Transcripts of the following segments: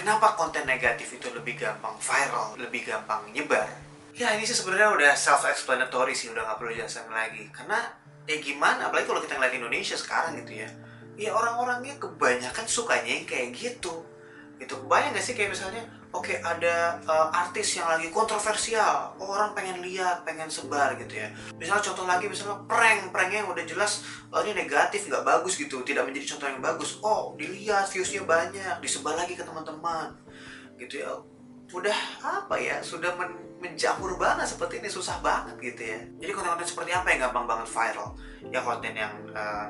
Kenapa konten negatif itu lebih gampang viral, lebih gampang nyebar? Ya ini sih sebenarnya udah self-explanatory sih, udah nggak perlu jelasin lagi. Karena ya gimana, apalagi kalau kita ngeliat Indonesia sekarang gitu ya. Ya orang-orangnya kebanyakan sukanya yang kayak gitu. Gitu, kebayang gak sih kayak misalnya, oke ada artis yang lagi kontroversial, orang pengen lihat, pengen sebar gitu ya. Misalnya contoh lagi, misalnya pranknya yang udah jelas ini negatif, nggak bagus gitu, tidak menjadi contoh yang bagus. Oh dilihat, viewsnya banyak, disebar lagi ke teman-teman gitu ya. Udah apa ya, sudah menjamur banget seperti ini, susah banget gitu ya. Jadi konten-konten seperti apa yang gampang banget viral? Ya konten yang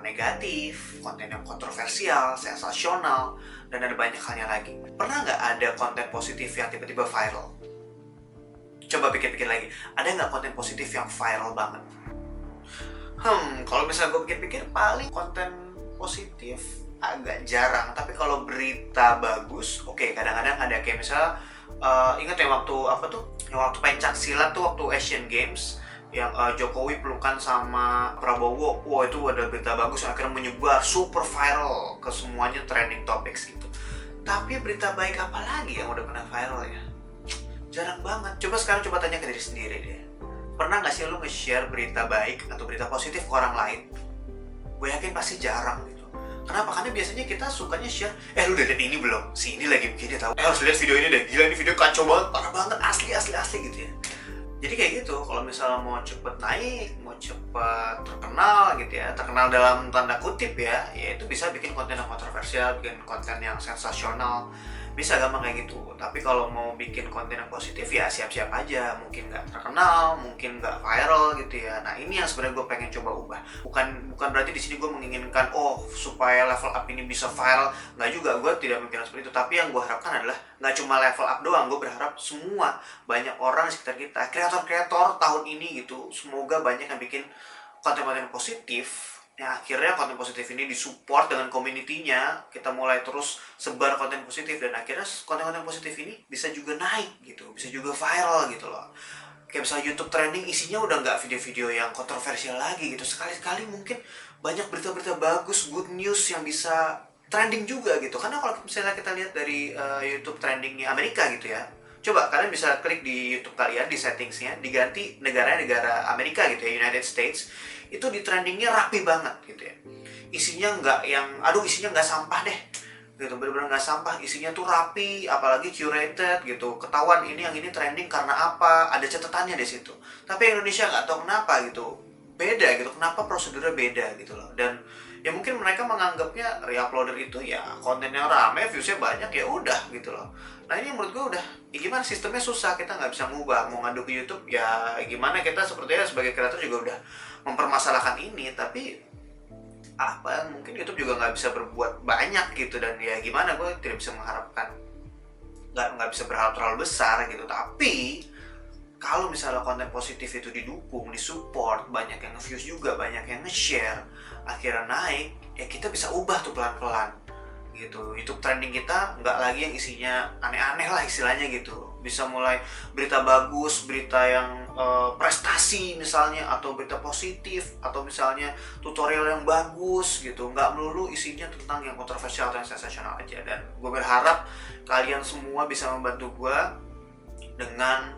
negatif, konten yang kontroversial, sensasional, dan ada banyak halnya lagi. Pernah nggak ada konten positif yang tiba-tiba viral? Coba pikir-pikir lagi, ada nggak konten positif yang viral banget? Kalau misalnya gue pikir-pikir, paling konten positif agak jarang. Tapi kalau berita bagus, oke, kadang-kadang ada. Kayak misalnya ingat ya waktu apa tuh, yang waktu pencak silat tuh, waktu Asian Games yang Jokowi pelukan sama Prabowo. Wah itu ada berita bagus yang akhirnya menyebar super viral ke semuanya, trending topics gitu. Tapi berita baik apa lagi yang udah pernah viral ya? Jarang banget. Coba sekarang coba tanya ke diri sendiri deh, pernah gak sih lu nge-share berita baik atau berita positif ke orang lain? Gue yakin pasti jarang gitu. Kenapa? Karena biasanya kita sukanya share, lu udah liat ini belum? Si ini lagi begini tau. Harus lihat video ini deh. Gila, ini video kacau banget, parah banget, asli gitu ya. Jadi kayak gitu, kalau misalnya mau cepet naik, mau cepet terkenal gitu ya, terkenal dalam tanda kutip ya itu bisa bikin konten yang kontroversial, bikin konten yang sensasional, bisa gampang kayak gitu. Tapi kalau mau bikin konten yang positif ya siap-siap aja, mungkin nggak terkenal, mungkin nggak viral gitu ya. Nah ini yang sebenarnya gue pengen coba ubah. Bukan berarti di sini gue menginginkan supaya level up ini bisa viral, nggak juga, gue tidak memikirkan seperti itu. Tapi yang gue harapkan adalah nggak cuma level up doang, gue berharap semua banyak orang di sekitar kita, kreator-kreator tahun ini gitu, semoga banyak yang bikin konten-konten positif. Ya akhirnya konten positif ini disupport dengan community-nya, kita mulai terus sebar konten positif, dan akhirnya konten-konten positif ini bisa juga naik gitu, bisa juga viral gitu loh. Kayak misalnya YouTube trending isinya udah nggak video-video yang kontroversial lagi gitu, sekali-sekali mungkin banyak berita-berita bagus, good news yang bisa trending juga gitu. Karena kalau misalnya kita lihat dari YouTube trendingnya Amerika gitu ya, coba kalian bisa klik di YouTube kalian, di settingsnya diganti negara Amerika gitu ya, United States, itu di trendingnya rapi banget gitu ya. Isinya nggak yang isinya nggak sampah deh gitu, bener-bener nggak sampah, isinya tuh rapi, apalagi curated gitu, ketahuan ini yang ini trending karena apa, ada catatannya di situ. Tapi Indonesia nggak tahu kenapa gitu, beda gitu, kenapa prosedurnya beda gitu loh. Dan ya mungkin mereka menganggapnya reuploader itu ya konten yang rame, viewsnya banyak, ya udah gitu loh. Nah ini menurut gue udah, ya gimana, sistemnya susah, kita nggak bisa ngubah. Mau ngadu ke YouTube ya gimana, kita sepertinya sebagai kreator juga udah mempermasalahkan ini. Tapi mungkin YouTube juga nggak bisa berbuat banyak gitu, dan ya gimana, gue tidak bisa mengharapkan, nggak bisa berharap terlalu besar gitu. Tapi kalau misalnya konten positif itu didukung, disupport, banyak yang nge-views juga, banyak yang nge-share, akhirnya naik, ya kita bisa ubah tuh pelan-pelan gitu. YouTube trending kita nggak lagi yang isinya aneh-aneh lah istilahnya gitu. Bisa mulai berita bagus, berita yang prestasi misalnya, atau berita positif, atau misalnya tutorial yang bagus gitu. Nggak melulu isinya tentang yang kontroversial atau yang sensasional aja. Dan gue berharap kalian semua bisa membantu gue dengan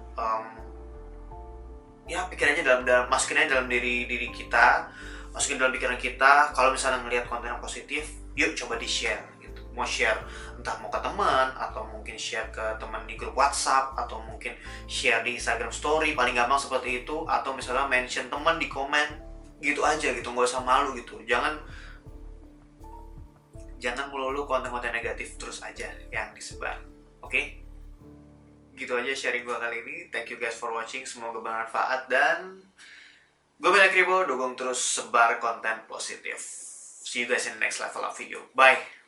pikir aja masukin aja dalam diri kita, masukin dalam pikiran kita. Kalau misalnya ngelihat konten yang positif, yuk coba di share gitu. Mau share entah mau ke teman, atau mungkin share ke teman di grup WhatsApp, atau mungkin share di Instagram story, paling gampang seperti itu. Atau misalnya mention teman di komen gitu aja gitu, nggak usah malu gitu. Jangan melulu konten-konten negatif terus aja yang disebar. Oke? Gitu aja sharing gue kali ini. Thank you guys for watching, semoga bermanfaat. Dan gue Bella Kribo, dukung terus sebar konten positif. See you guys in the next level up video. Bye.